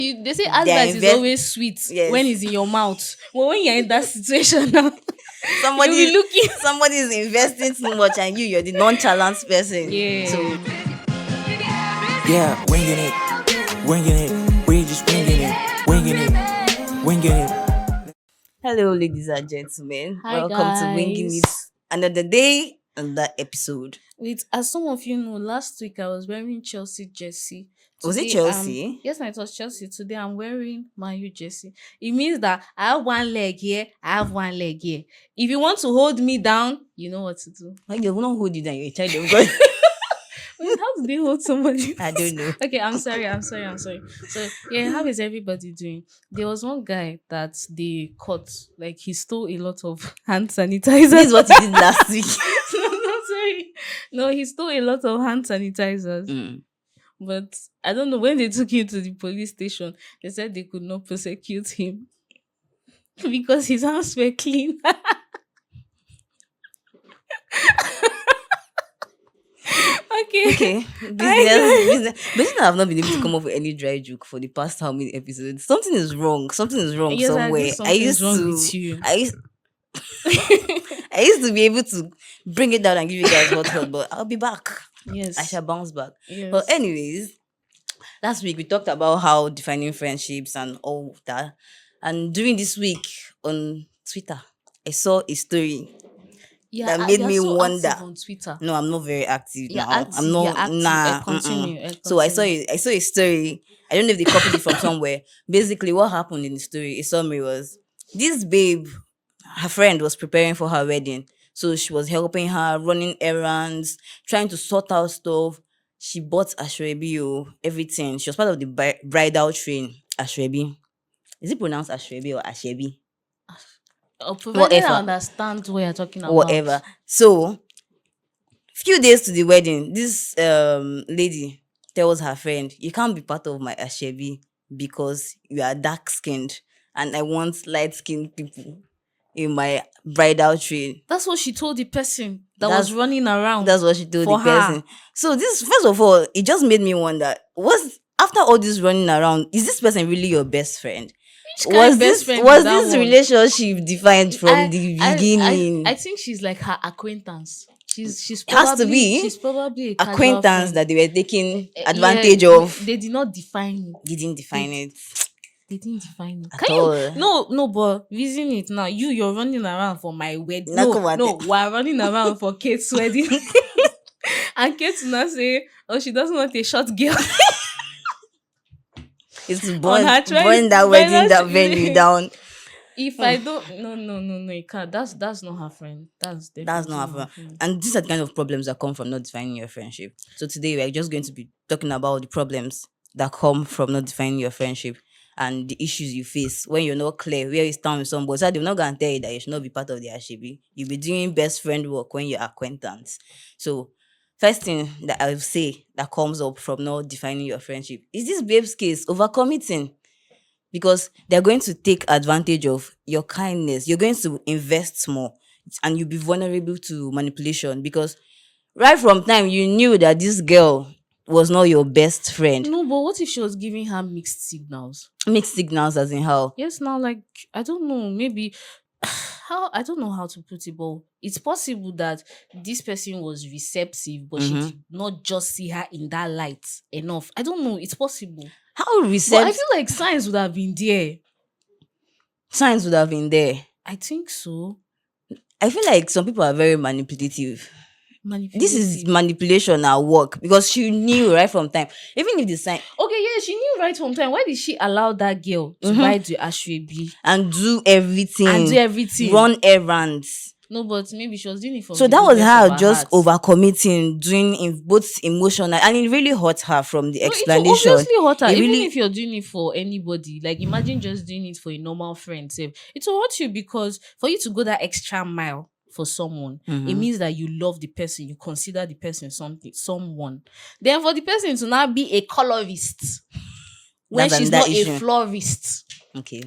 They say They are advice is invest. always sweet when Yes, it's in your mouth. But when you're in that situation now, you'll be somebody looking. somebody is investing too much, and you're the nonchalant person. So Yeah. Yeah, winging it, we just winging it. hello, ladies and gentlemen. Hi Welcome to Winging It. guys. Another day, another episode. Wait, as some of you know, last week I was wearing Chelsea jersey. Was it Today, Chelsea? yes, no, it was Chelsea. Today I'm wearing Man U jersey. It means that I have one leg here, I have one leg here. If you want to hold me down, you know what to do. Like, they will not hold you down. You're a child of God. Wait, how do they hold somebody? I don't know. Okay, I'm sorry. So yeah, how is everybody doing? There was one guy that they caught, like he stole a lot of hand sanitizer. This is what he did last week. No, sorry. No, he stole a lot of hand sanitizers. Mm. But I don't know, when they took him to the police station, they said they could not prosecute him because his hands were clean. Okay. Okay, business. Basically, I've not been able to come up with any dry joke for the past how many episodes. Something is wrong. Something is wrong Yes, I somewhere. think something's wrong with you. I used to be able to bring it down and give you guys hot, but I'll be back. Yes. I shall bounce back. Yes. But anyways, last week we talked about how defining friendships and all that. And during this week on Twitter, I saw a story Yeah, that made you're me so wonder. active on Twitter. No, I'm not very active You're now. active, I'm not. you're active. Nah. Continue. So I saw a story. I don't know if they copied it from somewhere. Basically, what happened in the story, a summary was this babe, her friend was preparing for her wedding. So she was helping her, running errands, trying to sort out stuff. She bought Ashwebi, everything. She was part of the bridal train. Ashwebi. Is it pronounced Ashwebi or Ashwebi? Provided I Whatever. understand what you're talking about. Whatever. So few days to the wedding, this lady tells her friend, "You can't be part of my Ashwebi because you are dark skinned, and I want light skinned people in my bridal train." That's what she told the person that That's- was running around. That's what she told For the her. person. So this, first of all, it just made me wonder: was after all this running around, is this person really your best friend? Which kind of best friend is that one? Relationship defined from the beginning? I think she's like her acquaintance. She's It has probably to be she's probably a casual acquaintance friend. that they were taking Yeah, advantage of. They did not define it. They didn't define it They didn't define it. at Can all. you? No, but reason it now. You're running around for my wedding. Not come No, at we're running around for Kate's wedding. And Kate will now say, "Oh, she doesn't want a short girl." It's to On her burn that wedding, that venue down. If I don't, no, you can't. That's not her friend. That's definitely Not her friend. And these are the kind of problems that come from not defining your friendship. So today we're just going to be talking about the problems that come from not defining your friendship and the issues you face when you're not clear where you stand with somebody. So they're not gonna tell you that you should not be part of the Ashibi. You'll be doing best friend work when you're acquaintance. So first thing that I'll say that comes up from not defining your friendship is this babe's case, overcommitting. Because they're going to take advantage of your kindness. You're going to invest more and you'll be vulnerable to manipulation because right from time you knew that this girl was not your best friend. No, but what if she was giving her mixed signals? Mixed signals as in how? Yes, now like I don't know, maybe how I don't know how to put it, but it's possible that this person was receptive, but she did not just see her in that light enough. I don't know. It's possible. How But I receptive feel like signs would have been there. signs would have been there. I think so. I feel like some people are very manipulative. This is Manipulative. manipulation at work because she knew right from time. Even if the sign Okay, yeah, she knew right from time. Why did she allow that girl to buy the ashwebi and do everything, and do everything? run errands. No, but maybe she was doing it for So the that was goodness her of just heart. overcommitting, doing in both emotional, and it really hurt her from the No, it will explanation. obviously hurt her. It Even really- if you're doing it for anybody, like imagine just doing it for a normal friend. Sef. It will hurt you because for you to go that extra mile for someone, it means that you love the person, you consider the person someone. Then for the person to now be a colorist when That's she's another not issue. a florist. Okay.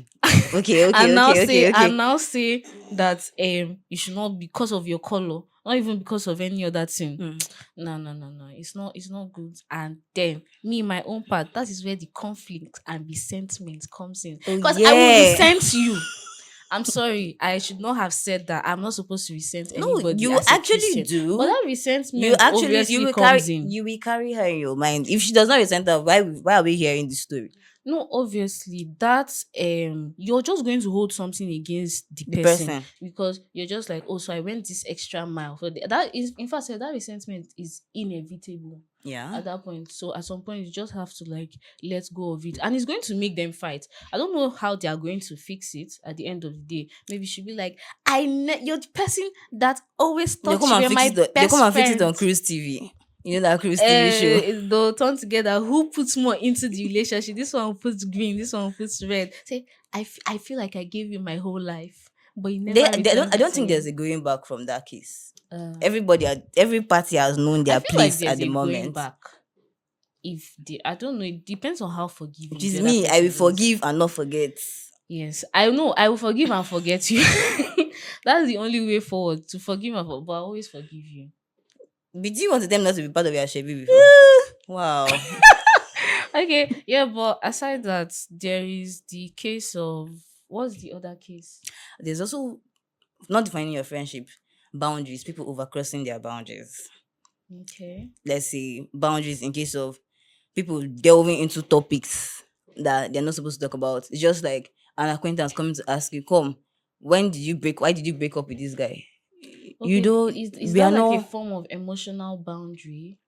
Okay. And now Okay. say that you should not because of your color not even because of any other thing. Mm. No. It's not good. And then me, my own part, that is where the conflict and resentment comes in. Oh Because I will yeah. resent you. I'm sorry, I should not have said that. I'm not supposed to resent No, anybody you as a actually Christian. But do. that You resentment actually obviously comes in. you will carry her in your mind. If she does not resent her, why are we hearing this story? No, obviously that's you're just going to hold something against the The person, person. because you're just like, oh, so I went this extra mile for that is, in fact, that resentment is inevitable Yeah. at that point. So at some point you just have to like let go of it, and it's going to make them fight. I don't know how they are going to fix it at the end of the day. Maybe she'll be like, you're the person that always They thought come you and were fix my it. They best come and fix it on friend. Cruise TV. You know that Cruise TV show. They'll turn together. Who puts more into the relationship? This one puts green, this one puts red. Say, I feel like I gave you my whole life, but you never returned I it don't to think me. there's a going back from that case. Uh, Every party has known I their feel like place there's at the a going moment. back. If I don't know, it depends on how forgiving It is the other me. I person will is. forgive and not forget. Yes, I know. I will forgive and forget you. That's the only way forward, to forgive and forget. But I always forgive you. Did you want them not to be part of your Shebi before? Wow. Okay, yeah, but aside that, there is the case of, what's the other case? There's also not defining your friendship boundaries. People overcrossing their boundaries. Okay. Let's say boundaries in case of people delving into topics that they're not supposed to talk about. It's just like an acquaintance coming to ask you, come, why did you break up with this guy? You Okay, don't is we are that like a not form of emotional boundary?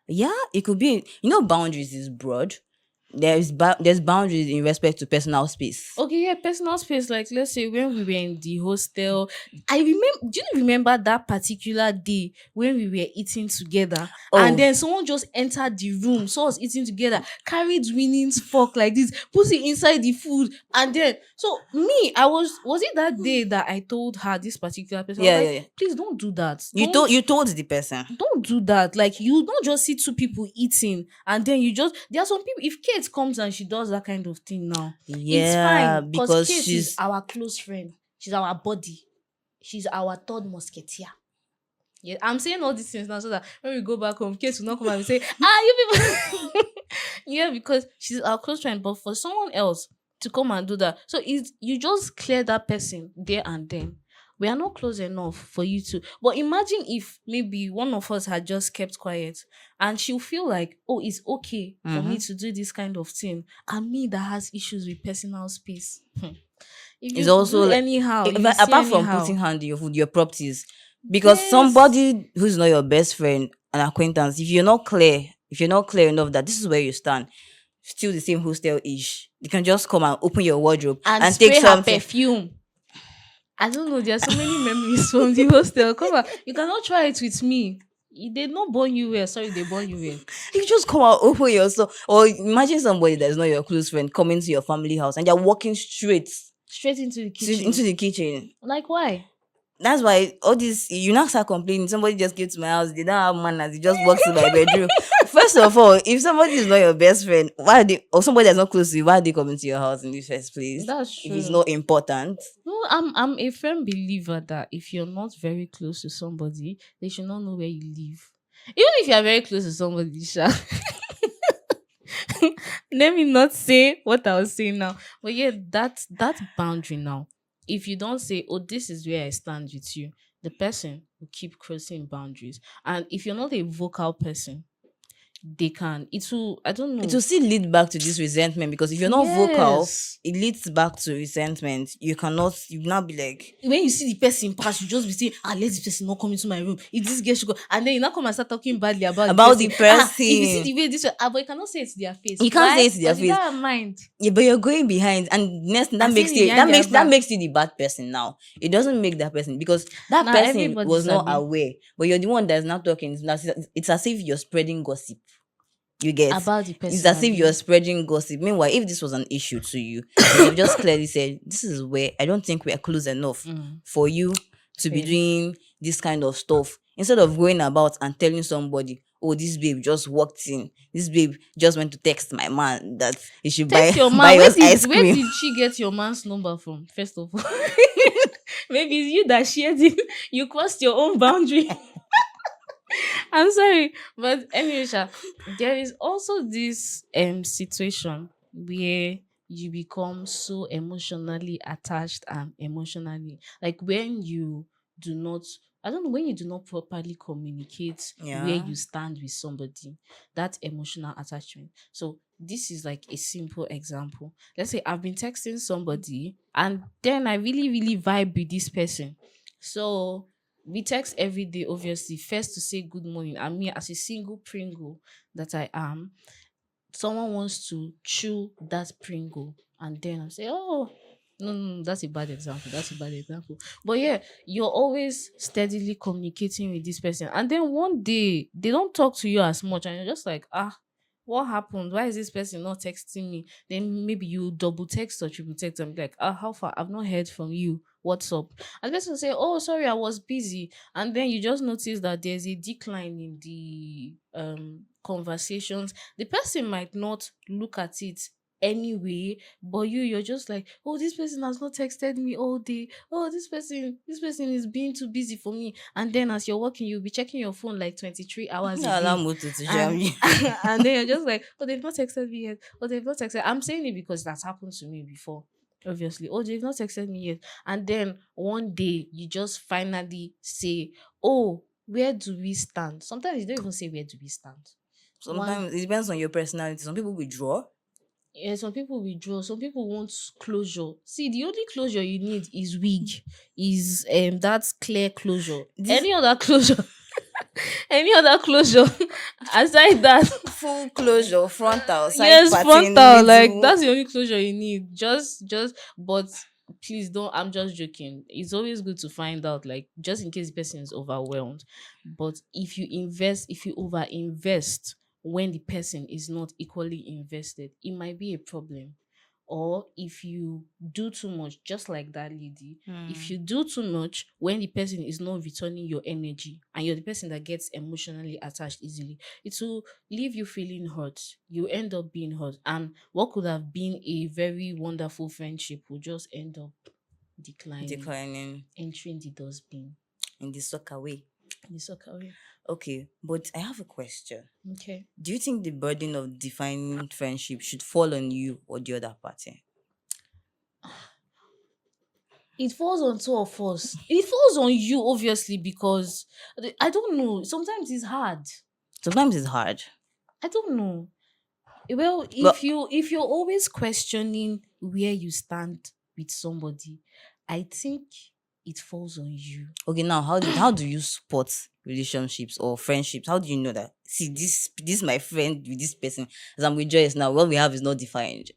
yeah, it could be boundaries is broad. There's boundaries in respect to personal space. Okay, yeah, personal space. Like, let's say when we were in the hostel, I remember. Do you remember that particular day when we were eating together, and Oh, then someone just entered the room, saw us eating together, carried Winning's fork like this, put it inside the food, and then so me, was it that day that I told her, this particular person, I was yeah, like, yeah, yeah. please don't do that. You told the person. Don't do that. Like, you don't just see two people eating and then you just, there are some people, if Kate comes and she does that kind of thing now, it's Yeah, fine, because because Kate is she's our close friend, she's our body, she's our third musketeer. Yeah, I'm saying all these things now so that when we go back home, Kate will not come and say, you people. Yeah, because she's our close friend. But for someone else to come and do that, so you just clear that person there and then. We are not close enough for you to. But imagine if maybe one of us had just kept quiet, and she'll feel like, oh, it's okay for me to do this kind of thing, and me that has issues with personal space. If it's you also do like, anyhow, if you see apart from anyhow, putting hand in your food, your properties. Because yes. somebody who's not your best friend, an acquaintance, if you're not clear enough that this is where you stand, still the same hostel ish, you can just come and open your wardrobe And and take spray her something. perfume. I don't know. There are so many memories from the hostel. Come on, you cannot try it with me. They not born you well. Sorry, they born you well. You just come and open your store. Or imagine somebody that's not your close friend coming to your family house and you're walking straight Straight into the kitchen. into the kitchen. Like, why? That's why all this, you now start complaining. Somebody just came to my house, they don't have manners, they just walks to my bedroom. First of all, if somebody is not your best friend, why are they, or somebody that's not close to you, why are they coming to your house in the first place? That's If it's true. not important. No, I'm a firm believer that if you're not very close to somebody, they should not know where you live. Even if you're very close to somebody, Sha. Let me not say what I was saying now. But yeah, that boundary now. If you don't say, oh, this is where I stand with you, the person will keep crossing boundaries. And if you're not a vocal person, I don't know. It will still lead back to this resentment, because if you're not vocal, Yes. it leads back to resentment. You now be like, When you see the person pass, you just be saying, let this person not come into my room. If this girl should go, and then you now come and start talking badly about the the person. person. If you see the way this way, but you cannot say it to their face. You can't Why? say it to their 'Cause you face. don't have mind. yeah, but you're going behind, and next that I'm makes saying it you behind their that back. makes you the bad person. Now it doesn't make that person, because that Nah, person everybody was not sabi. aware, but you're the one that's not talking. It's as if you're spreading gossip. You get About the person. It's as if abi. you're spreading gossip. Meanwhile, if this was an issue to you, you have just clearly said, this is where I don't think we are close enough for you to be Fair. doing this kind of stuff. Instead of going about and telling somebody, oh, this babe just walked in. This babe just went to text my man that he should buy Text your buy man. us ice Where cream. did she get your man's number from? First of all, maybe it's you that shared it. You crossed your own boundary. I'm sorry, but anyway, there is also this situation where you become so emotionally attached and emotionally, like when you do not, I don't know, when you do not properly communicate where Yeah. you stand with somebody, that emotional attachment. So this is like a simple example. Let's say I've been texting somebody and then I really really vibe with this person. So we text every day, obviously. First to say good morning. And me, as a single Pringle that I am, someone wants to chew that Pringle. And then I say, oh, no, no, no, that's a bad example. That's a bad example. But yeah, you're always steadily communicating with this person. And then one day, they don't talk to you as much. And you're just like, what happened? Why is this person not texting me? Then maybe you double text or triple text and be like, how far? I've not heard from you. What's up? And the person will say, oh, sorry, I was busy. And then you just notice that there's a decline in the conversations. The person might not look at it anyway, but you're just like, oh, this person has not texted me all day. Oh, this person is being too busy for me. And then as you're working, you'll be checking your phone like 23 hours a No, allow day. Moto to jam And you. and then you're just like, oh, they've not texted me yet. Oh, they've not texted. I'm saying it because that's happened to me before. Obviously, oh, they've not texted me yet. And then one day you just finally say, oh, where do we stand? Sometimes you don't even say where do we stand. One, Sometimes it depends on your personality. Some people withdraw. yeah, some people withdraw, some people want closure. See, the only closure you need is wig, is that's clear closure. This Any other closure, any other closure aside that, full closure, frontal, side yes, parting, frontal, like middle. that's the only closure you need. Just but please don't, I'm just joking. It's always good to find out, like, just in case the person is overwhelmed. But if you over invest when the person is not equally invested, it might be a problem. Or if you do too much, just like that lady, if you do too much when the person is not returning your energy and you're the person that gets emotionally attached easily, it will leave you feeling hurt. You end up being hurt. And what could have been a very wonderful friendship will just end up declining, Declining entering the dustbin. in the soccer way. The soccer way. Okay, but I have a question. Okay. Do you think the burden of defining friendship should fall on you or the other party? It falls on two of us. It falls on you, obviously, because I don't know. Sometimes it's hard. Sometimes it's hard. I don't know. Well, But if you're always questioning where you stand with somebody, I think it falls on you. okay, now how do you support relationships or friendships? How do you know that? See, this my friend with this person. As I'm with Joyce now, what we have is not defined.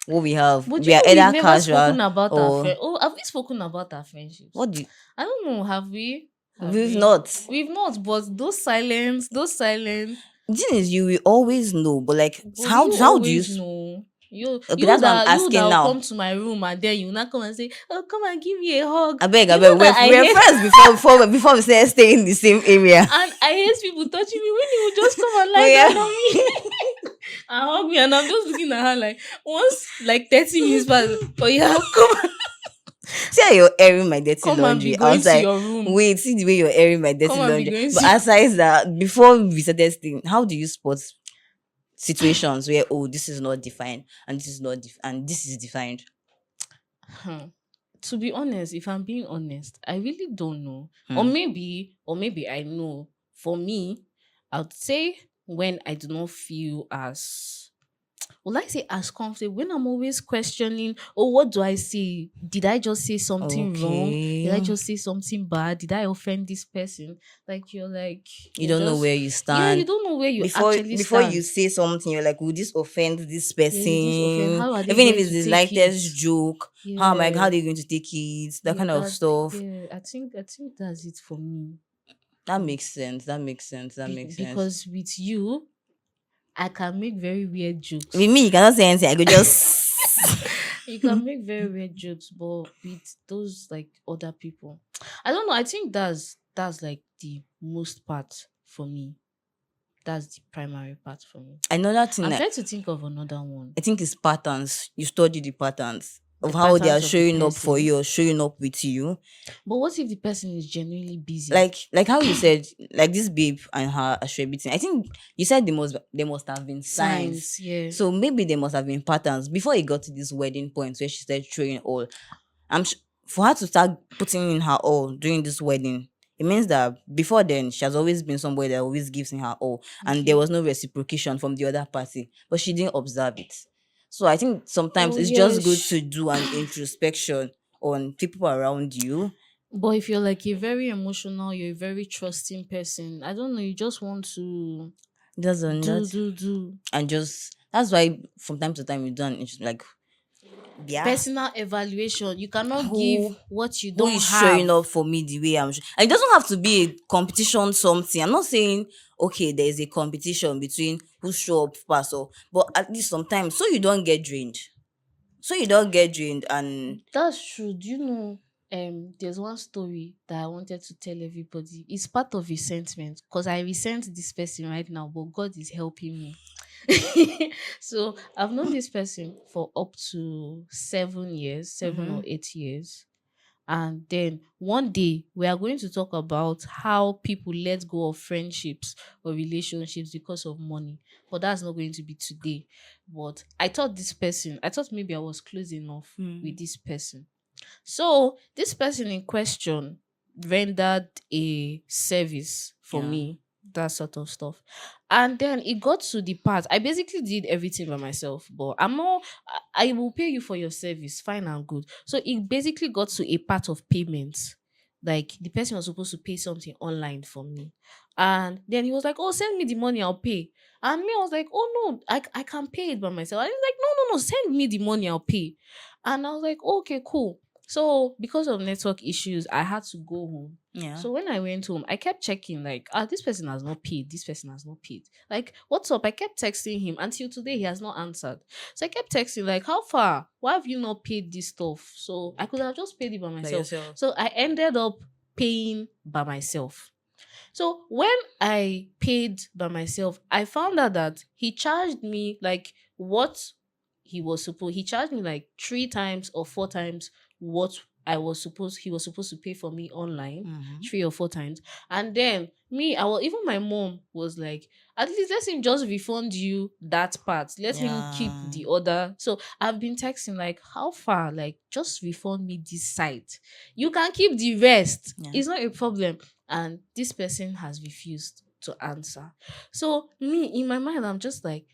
What we have, But we are we've either never casual spoken about our or friend. Oh, have we spoken about our friendships? what do you, I don't know. Have we? Have we've we? not. We've not. But those silence. The thing is, you will always know, but like, But you how do you? always know. You Okay, you that's what I'm that you that asking will now. come to my room and then you not come and say, oh, come and give me a hug. I beg, You I know beg. that I We're hate friends before we stay in the same area. and I hate people touching me when you will just come and lie Oh, yeah. down on me and hug me, and I'm just looking at her like once like 30 minutes past. Oh yeah, See how you're airing my dirty come and be laundry going to outside. your room. Wait, see the way you're airing my dirty Come and be laundry. going But to aside that, before we started thing, how do you spot situations where, oh, this is not defined and this is not and this is defined? Hmm. To be honest, if I'm being honest, I really don't know. Hmm. Or maybe I know. For me, I would say when I do not feel as, will I say as comfortable, when I'm always questioning, oh, what do I say? Did I just say something wrong? Did I Okay. just say something bad? Did I offend this person? Like You you're don't know just, where you yeah, you stand. don't know where you Before actually before you stand. say something, you're like, would this offend this Yeah, will this offend? person? How are they Even if going it's to the take it? lightest joke, how Yeah, are they going to take it? That yeah, kind of stuff. I think that's it for me. That makes sense. That makes sense. That makes sense. Because with you, I can make very weird jokes. With me, you cannot say anything. I could just You can make very weird jokes, but with those like other people, I don't know. I think that's like the most part for me. That's the primary part for me. Another thing I'm that trying to think of another one. I think is patterns. You study the patterns of The how they are patterns of the showing up for person. you or showing up with you. But what if the person is genuinely busy? Like how you said, like this babe and her Ashwebi thing. I think you said they must have been signs. Signs, yeah. So maybe there must have been patterns before it got to this wedding point where she started throwing all. I'm sh- for her to start putting in her all during this wedding. It means that before then she has always been somebody that always gives in her all, and there Okay. was no reciprocation from the other party, but she didn't observe it. So I think sometimes Oh it's just good yes. to do an introspection on people around you. But if you're like a very emotional, you're a very trusting person, I don't know, you just want to Doesn't that do. and just that's why from time to time you done it's like yeah Personal evaluation. You cannot who give what you who don't is have. showing up for me the way and it doesn't have to be a competition something. I'm not saying okay there's a competition between who show up first or but at least sometimes so you don't get drained and That's true. Do you know? There's one story that I wanted to tell everybody. It's part of resentment because I resent this person right now, but God is helping me. So I've known this person for up to 7 years, 7 or 8 years. And then one day we are going to talk about how people let go of friendships or relationships because of money. But that's not going to be today. But I thought maybe I was close enough with this person. So this person in question rendered a service for yeah me, that sort of stuff. And then it got to the part I basically did everything by myself, but I will pay you for your service, fine and good. So it basically got to a part of payment. Like the person was supposed to pay something online for me. And then he was like, oh, send me the money, I'll pay. And me, I was like, oh no, I can pay it by myself. And he was like, no, send me the money, I'll pay. And I was like, okay, cool. So because of network issues, I had to go home. yeah So when I went home, I kept checking, like, this person has not paid. This person has not paid. Like, what's up? I kept texting him until today he has not answered. So I kept texting, like, how far? Why have you not paid this stuff? So I could have just paid it by by myself. yourself. So I ended up paying by myself. So when I paid by myself, I found out that he charged me like what he charged me like 3 times or 4 times what he was supposed to pay for me online, Mhm. 3 or 4 times. And then me, I was even my mom was like, at least let him just refund you that part. Let him keep Yeah. the other. So I've been texting like, how far? Like, just refund me this site. You can keep the rest. Yeah. It's not a problem. And this person has refused to answer. So me, in my mind, I'm just like,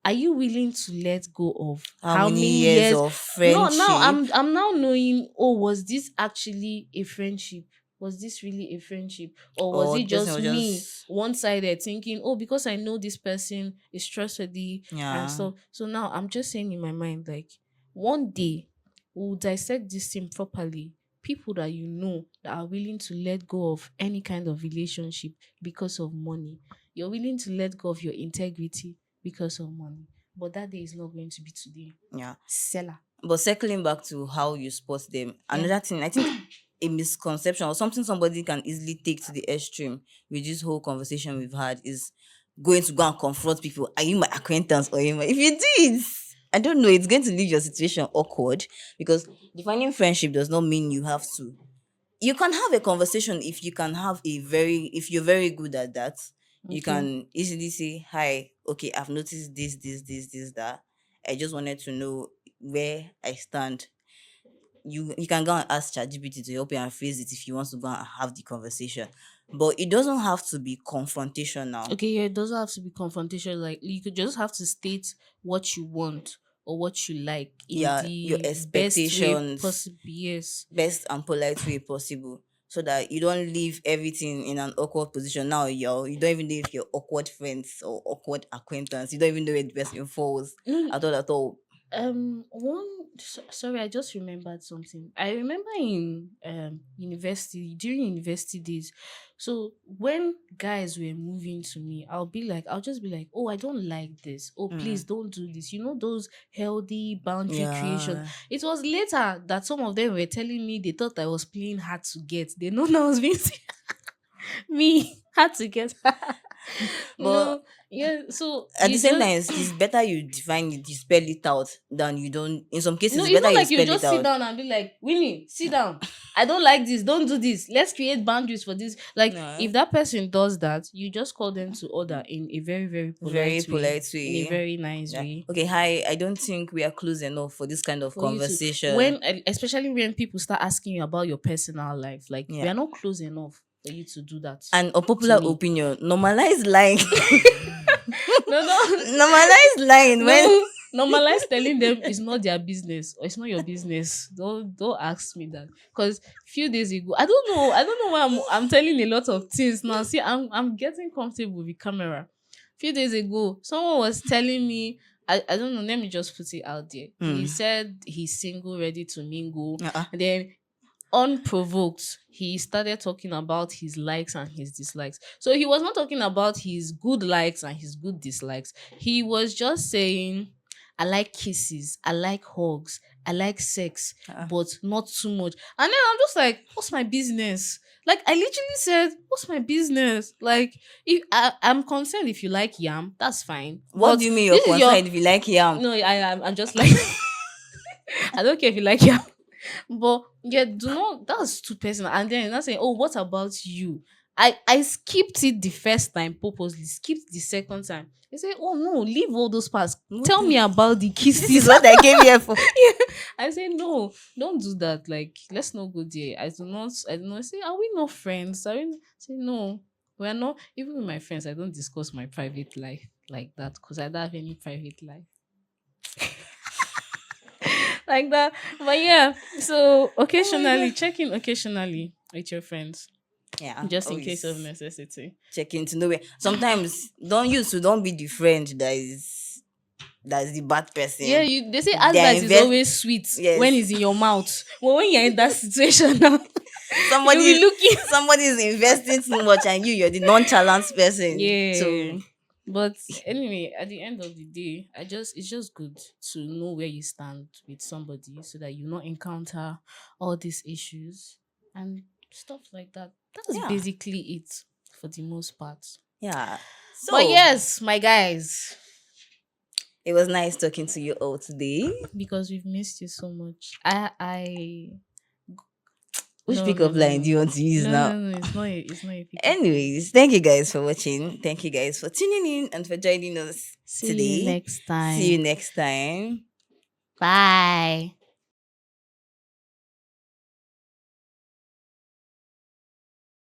are you willing to let go of How how many many years years? of No, now friendship? I'm now knowing, oh, was this actually a friendship? Was this really a friendship? Or was Or it the person just was me just one-sided thinking, oh, because I know this person is trustworthy and yeah. stuff. So now I'm just saying in my mind, like, one day we'll dissect this thing properly. People that you know that are willing to let go of any kind of relationship because of money. You're willing to let go of your integrity because of money. But that day is not going to be today. Yeah. Seller. But circling back to how you spot them, Yeah. another thing I think a misconception or something somebody can easily take to the extreme with this whole conversation we've had is going to go and confront people. Are you my acquaintance or are you my if you do it? I don't know, it's going to leave your situation awkward because defining friendship does not mean you have to. You can have a conversation if you're very good at that. You Okay. can easily say, hi, okay, I've noticed this, that. I just wanted to know where I stand. You can go and ask ChatGPT to help you and phrase it if you want to go and have the conversation. But it doesn't have to be confrontational. Okay, yeah, it doesn't have to be confrontation. Like, you could just have to state what you want or what you like in Yeah, your the best way expectations, possible. Yes. best and polite way possible. So that you don't leave everything in an awkward position. Now you don't even know if you're awkward friends or awkward acquaintance. You don't even know where the person falls No, at all. sorry, I just remembered something. I remember in university, during university days. So when guys were moving to me, I'll just be like, oh, I don't like this. Oh, please Mm. don't do this. You know, those healthy boundary creation. Yeah. It was later that some of them were telling me they thought I was playing hard to get. They know I was being me hard to get. But No, yeah. So at the you same just time, it's better you define it, you spell it out than you don't. In some cases, no, it's it's better not you like you spell it just sit out. down and be like, Winnie, sit down. I don't like this. Don't do this. Let's create boundaries for this. Like, No, if that person does that, you just call them to order in a very, very very polite way, polite in a way. very nice Yeah. way. Okay, hi. I don't think we are close enough for this kind of For you to, conversation. especially when people start asking you about your personal life, like, we Yeah. are not close enough for you to do that An to unpopular me. opinion: normalize lying. No, no, Normalize lying when. no. Normalize telling them it's not their business or it's not your business. Don't ask me that. Because few days ago, I don't know why I'm telling a lot of things now. See, I'm getting comfortable with the camera. Few days ago, someone was telling me, I don't know, let me just put it out there. He Hmm. said he's single, ready to mingle. Uh-uh. And then unprovoked, he started talking about his likes and his dislikes. So he was not talking about his good likes and his good dislikes. He was just saying, I like kisses, I like hugs, I like sex, Uh-uh. but not too much. And then I'm just like, what's my business? Like, I literally said, what's my business? Like, if I'm concerned if you like yam, that's fine. What But do you mean you're this is your concerned if you like yam? no, I'm just like I don't care if you like yam. But yeah, do not, that's too personal. And then not saying, oh, what about you? I skipped it the first time purposely, skipped the second time. They say, oh no, leave all those parts. Tell me about the This is kisses. what I came here for. I say, no, don't do that. Like, let's not go there. I do not say, are we not friends? Are we say no? We're not, even with my friends, I don't discuss my private life like that because I don't have any private life. Like that. But yeah, so Oh my occasionally god. check in occasionally with your friends, Yeah, just in case of always necessity. checking to know where. Sometimes don't be the friend that's the bad Yeah, person. they say They are advice is invest. always sweet when Yes, it's in your mouth. But when you're in that situation now, you'll somebody be looking. somebody is investing too much, and you're the nonchalant person. So Yeah. But anyway, at the end of the day, it's just good to know where you stand with somebody so that you not encounter all these issues and stuff like that. That's yeah, basically it for the most part. yeah. But So yes, my guys, it was nice talking to you all today. because we've missed you so much. I Which no no pickup no line do no you want to use no now? no no. It's not a pickup line. Anyways, thank you guys for watching. Thank you guys for tuning in and for joining us See you today. next See you time. next time. Bye.